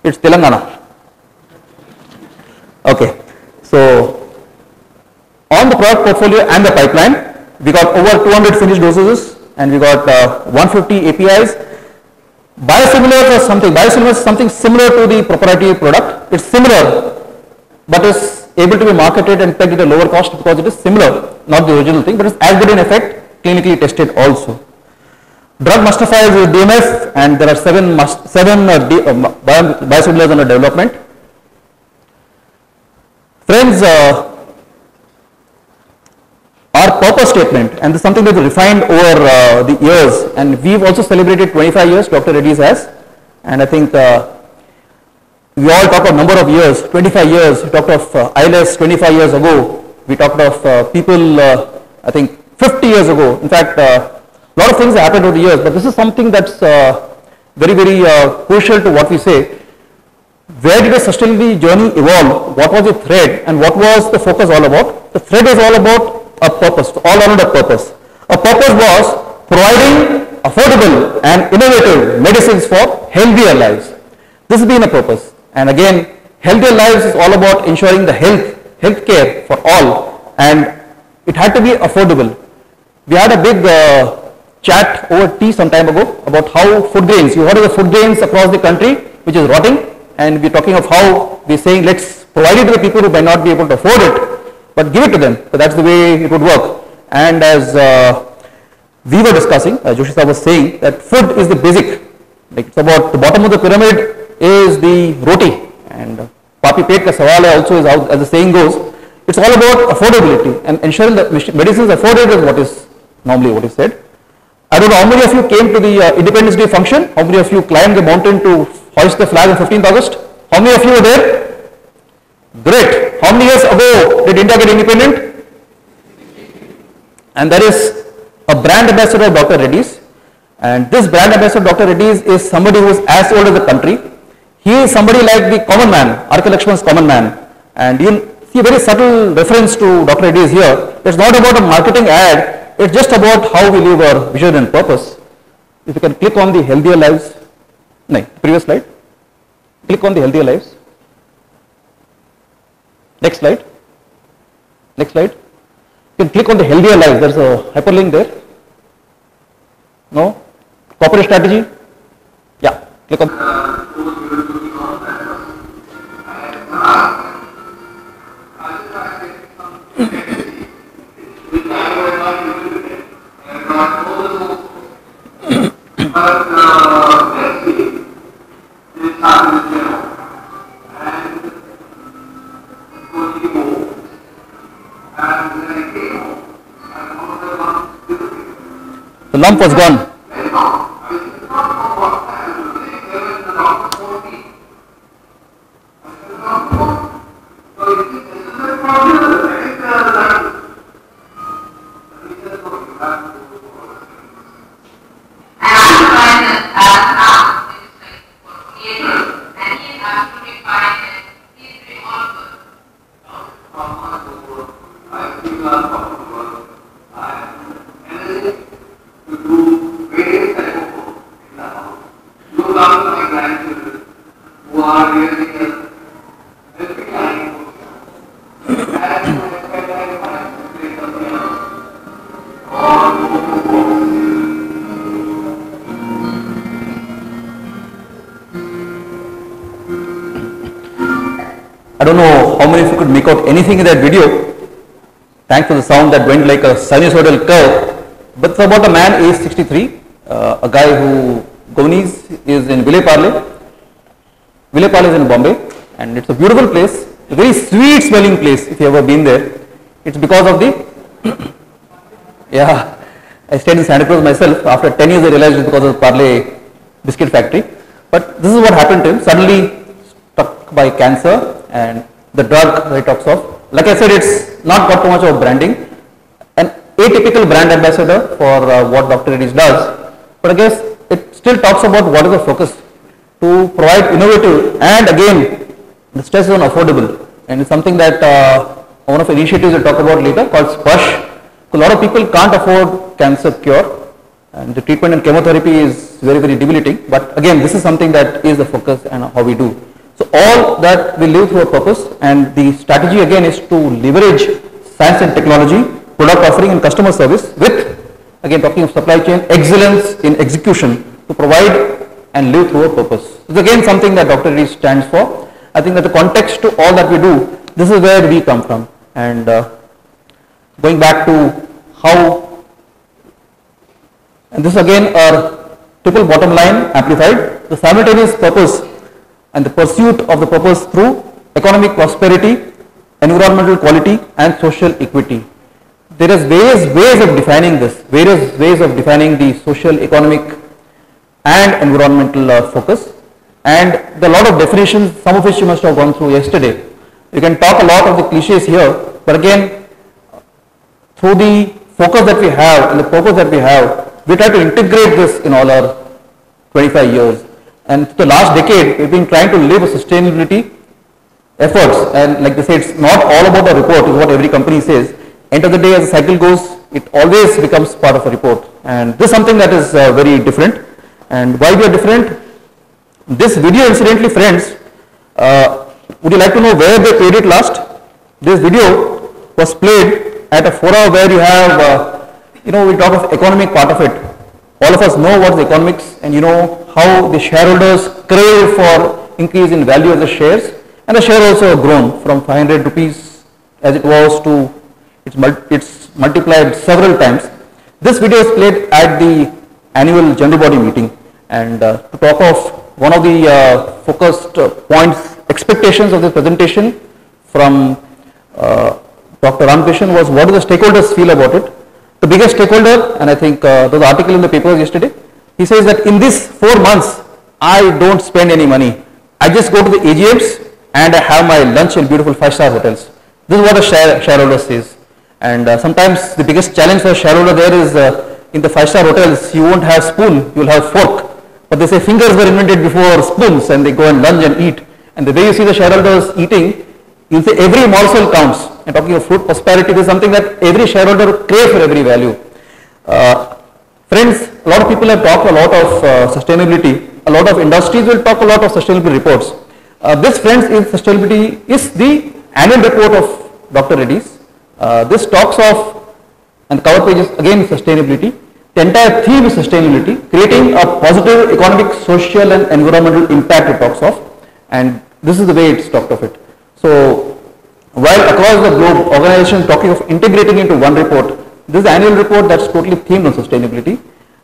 it's Telangana. Okay, so on the product portfolio and the pipeline, we got over 200 finished dosages and we got 150 APIs. Biosimilars is something similar to the proprietary product. It's similar, but is able to be marketed and pegged at a lower cost because it is similar, not the original thing, but it's as good in effect, clinically tested also. Drug master files with DMF, and there are seven biosimilars under development. Friends, our purpose statement, and this is something that we refined over the years, and we've also celebrated 25 years, Dr. Reddy's has, and I think we all talk of number of years, 25 years, we talked of ILS 25 years ago, we talked of people, I think 50 years ago. In fact, a lot of things have happened over the years, but this is something that's very, very crucial to what we say. Where did the sustainability journey evolve? What was the thread and what was the focus all about? The thread is all about a purpose, all around a purpose. A purpose was providing affordable and innovative medicines for healthier lives. This has been a purpose. And again, healthier lives is all about ensuring the health care for all, and it had to be affordable. We had a big chat over tea some time ago about how food grains, you heard of the food grains across the country which is rotting, and we're talking of how we're saying let's provide it to the people who may not be able to afford it, but give it to them. So that's the way it would work. And as we were discussing, Joshi sir was saying that food is the basic, like it's about the bottom of the pyramid is the roti, and papi pet ka sawal hai also is out, as the saying goes. It's all about affordability and ensuring that medicines are afforded is what is normally what is said. I don't know how many of you came to the Independence Day function, how many of you climbed the mountain to hoist the flag on 15th August? How many of you were there? Great. How many years ago did India get independent? And there is a brand ambassador of Dr. Reddy's, and this brand ambassador of Dr. Reddy's is somebody who is as old as the country. He is somebody like the common man, R.K. Lakshman's common man, and you'll see a very subtle reference to Dr. Reddy's here. It's not about a marketing ad, it's just about how we live our vision and purpose. If you can click on the healthier lives, no, previous slide, click on the healthier lives. Next slide. Next slide. You can click on the healthier lives. There's a hyperlink there. No? Corporate strategy? Yeah. Click on. The lump was gone. I don't know how many of you could make out anything in that video, thanks to the sound that went like a sinusoidal curve, but it's about a man age 63, a guy who Govnis is in Vile Parle. Vile Parle is in Bombay, and it's a beautiful place, a very sweet smelling place if you ever been there. It's because of the, yeah, I stayed in Santa Cruz myself. After 10 years I realized it's because of the Parle biscuit factory. But this is what happened to him, suddenly struck by cancer, and the drug that he talks of, like I said, it's not got too much of branding, an atypical brand ambassador for what Dr. Reddy's does, but I guess it still talks about what is the focus, to provide innovative, and again the stress is on affordable, and it's something that one of the initiatives we'll talk about later called s&she. A lot of people can't afford cancer cure, and the treatment and chemotherapy is very, very debilitating, but again this is something that is the focus and how we do. So all that we live through a purpose, and the strategy again is to leverage science and technology, product offering and customer service with, again talking of supply chain, excellence in execution to provide and live through a purpose. This is again something that Dr. Reddy stands for. I think that the context to all that we do, this is where we come from. And going back to how, and this again our triple bottom line amplified, the simultaneous purpose and the pursuit of the purpose through economic prosperity, environmental quality and social equity. There is various ways of defining this, various ways of defining the social, economic and environmental focus, and there are a lot of definitions, some of which you must have gone through yesterday. You can talk a lot of the cliches here, but again through the focus that we have and the purpose that we have, we try to integrate this in all our 25 years. And for the last decade, we've been trying to live a sustainability efforts, and like they say, it's not all about the report, is what every company says. End of the day, as the cycle goes, it always becomes part of a report. And this is something that is very different. And why we are different? This video, incidentally, friends, would you like to know where they played it last? This video was played at a forum where you have, we talk of economic part of it. All of us know what is economics, and you know how the shareholders crave for increase in value of the shares, and the share also grown from 500 rupees as it was to it's multiplied several times. This video is played at the annual general body meeting, and to talk of one of the focused points, expectations of the presentation from Dr. Ramkrishnan was, what do the stakeholders feel about it? The biggest stakeholder, and I think there was an article in the papers yesterday, he says that in these 4 months, I don't spend any money. I just go to the AGMs and I have my lunch in beautiful 5-star hotels. This is what a shareholder says. And sometimes the biggest challenge for a shareholder there is in the 5-star hotels, you won't have spoon, you will have fork. But they say fingers were invented before spoons, and they go and lunch and eat. And the way you see the shareholders eating, you'll say every morsel counts. And talking of food prosperity, this is something that every shareholder craves for every value. Friends, a lot of people have talked a lot of sustainability. A lot of industries will talk a lot of sustainability reports. This, friends, is sustainability is the annual report of Dr. Reddy's. This talks of, and the cover page is again sustainability. The entire theme is sustainability, creating a positive economic, social and environmental impact it talks of, and this is the way it's talked of it. So while across the globe organizations talking of integrating into one report, this is the annual report that's totally themed on sustainability.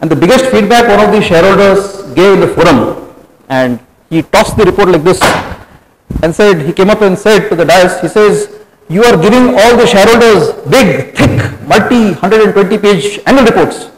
And the biggest feedback one of the shareholders gave in the forum, and he tossed the report like this and said, he came up and said to the dais, he says, you are giving all the shareholders big, thick, multi 120-page annual reports.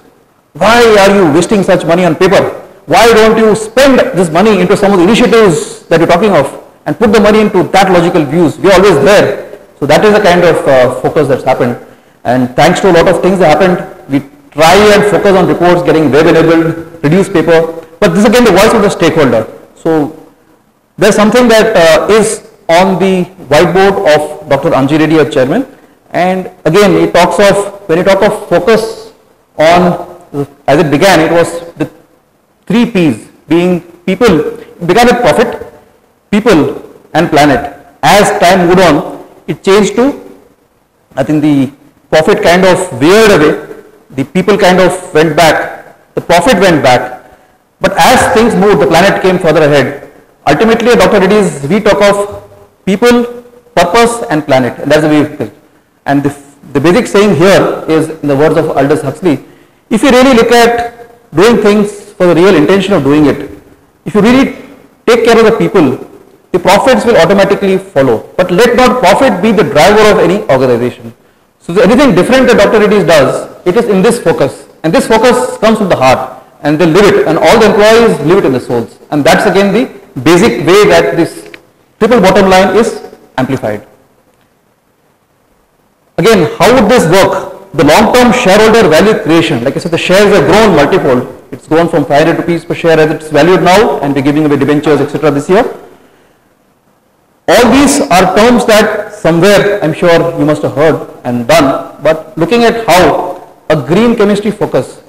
Why are you wasting such money on paper? Why don't you spend this money into some of the initiatives that you're talking of and put the money into that logical views? We're always there. So that is the kind of focus that's happened. And thanks to a lot of things that happened, we try and focus on reports getting web enabled, reduce paper. But this is again the voice of the stakeholder. So there's something that is on the whiteboard of Dr. Anji Reddy as chairman. And again, he talks of, when you talk of focus on, as it began, it was the 3 P's being people. It began with profit, people and planet. As time moved on, it changed to, I think the profit kind of veered away, the people kind of went back, the profit went back. But as things moved, the planet came further ahead. Ultimately, Dr. Reddy's, we talk of people, purpose and planet, and that's the way we feel. And the basic saying here is, in the words of Aldous Huxley, if you really look at doing things for the real intention of doing it, if you really take care of the people, the profits will automatically follow. But let not profit be the driver of any organization. So anything different that Dr. Reddy's does, it is in this focus. And this focus comes from the heart, and they live it, and all the employees live it in the souls. And that's again the basic way that this triple bottom line is amplified. Again, how would this work? The long-term shareholder value creation, like I said, the shares have grown multifold. It's grown from 500 rupees per share as it's valued now, and we're giving away debentures, etc. this year. All these are terms that somewhere I'm sure you must have heard and done, but looking at how a green chemistry focus,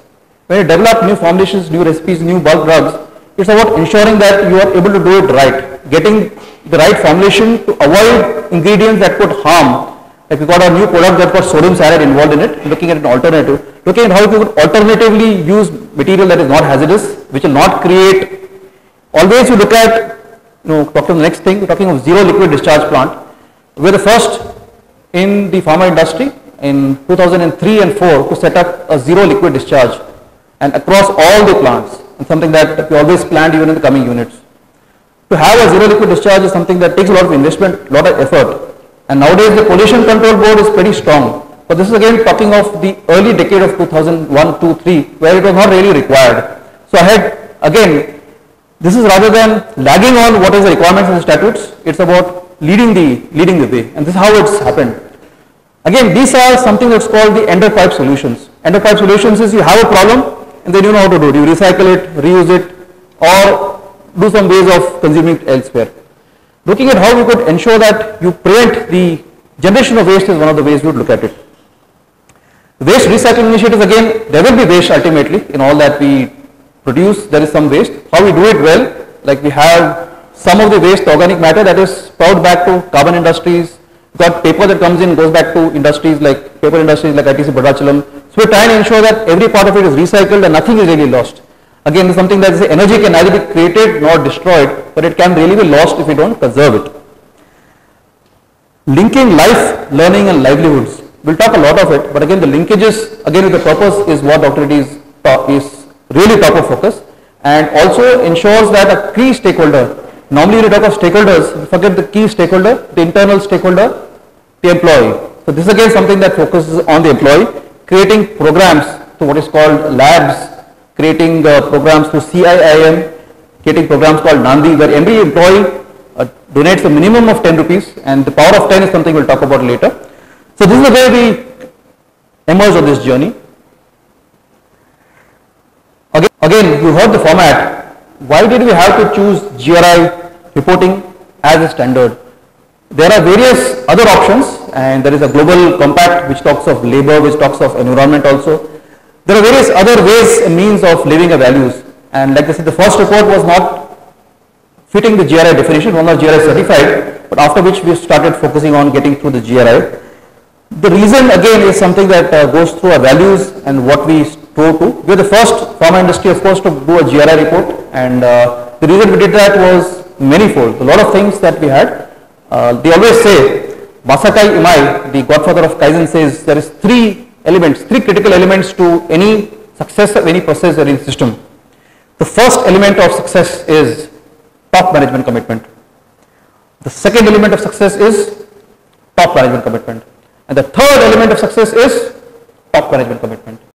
when you develop new formulations, new recipes, new bulk drugs, it's about ensuring that you are able to do it right, getting the right formulation to avoid ingredients that could harm. Like we got a new product that got sodium cyanide involved in it, looking at an alternative, looking at how you could alternatively use material that is not hazardous, which will not create. Always you look at, talking the next thing, we're talking of zero liquid discharge plant. We're the first in the pharma industry in 2003 and 4 to set up a zero liquid discharge and across all the plants, and something that we always planned even in the coming units. To have a zero liquid discharge is something that takes a lot of investment, a lot of effort. And nowadays the pollution control board is pretty strong. But this is again talking of the early decade of 2001, 2, 3, where it was not really required. So I had, again, this is rather than lagging on what is the requirements of the statutes, it's about leading the way. And this is how it's happened. Again, these are something that's called the end of pipe solutions. End of pipe solutions is you have a problem and then you know how to do it. You recycle it, reuse it, or do some ways of consuming it elsewhere. Looking at how we could ensure that you prevent the generation of waste is one of the ways we would look at it. Waste recycling initiatives, again, there will be waste ultimately in all that we produce. There is some waste. How we do it well, like we have some of the waste, organic matter that is plowed back to carbon industries. We've got paper that comes in, goes back to industries like paper industries like ITC Bhadrachalam. So we're trying to ensure that every part of it is recycled and nothing is really lost. Again, this is something that energy can neither be created nor destroyed, but it can really be lost if we don't conserve it. Linking life, learning and livelihoods. We'll talk a lot of it, but again the linkages, again with the purpose is what Dr. Reddy is really top of focus, and also ensures that a key stakeholder, normally when we talk of stakeholders, we forget the key stakeholder, the internal stakeholder, the employee. So this is again something that focuses on the employee, creating programs to what is called labs, creating programs through CIIM, creating programs called Nandi, where every employee donates a minimum of 10 rupees, and the power of 10 is something we'll talk about later. So this is the way we emerged on this journey. Again, you heard the format. Why did we have to choose GRI reporting as a standard? There are various other options, and there is a global compact which talks of labor, which talks of environment also. There are various other ways and means of living a values, and like I said, the first report was not fitting the GRI definition, was not GRI certified, but after which we started focusing on getting through the GRI. The reason again is something that goes through our values and what we strive to. We are the first pharma industry, of course, to do a GRI report, and the reason we did that was manifold. A lot of things that we had. They always say, Masakai Imai, the godfather of Kaizen, says there is three critical elements to any success of any process or any system. The first element of success is top management commitment. The second element of success is top management commitment. And the third element of success is top management commitment.